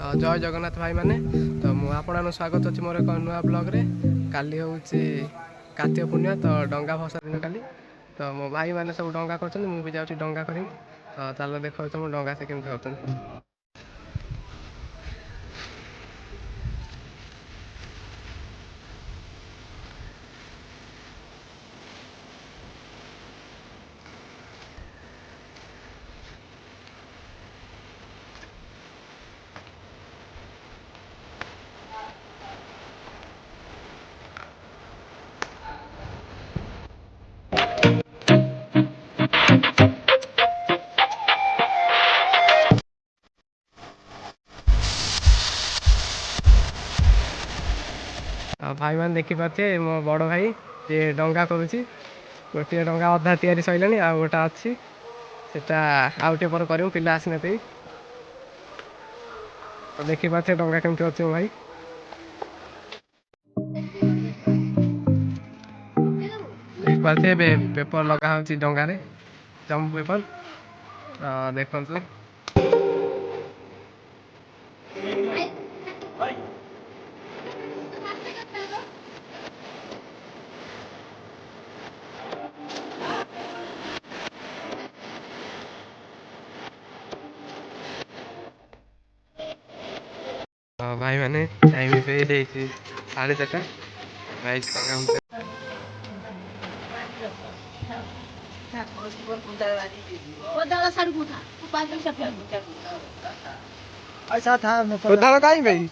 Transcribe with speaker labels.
Speaker 1: जय जगन्नाथ भाई मैंने तो मुझे स्वागत अच्छी मोर एक नुआ ब्लॉग रे काली हूँ कार्तिक पूर्णिमा तो डंगा भसा दिन काली तो मो भाई मैंने सब डंगा कर मुझे जाऊँगी डंगा करी तो चलो देखो तुम डंगा से केमती कर भाई मैंने देखिपे मो बड़ भाई ये डंगा करुच्ची गोटे डंगा अधा तैयारी सरला आ गोटे अच्छी से आउटे पर कर पिला आसने तो देखिपे डंगा केमती अच्छे भाई देखिपे पेपर लगा हो डंगार जम्प पेपर देखो भाई मैंने टाइम पे 4:30 भाई
Speaker 2: ऐसा था
Speaker 1: उधार कहीं भाई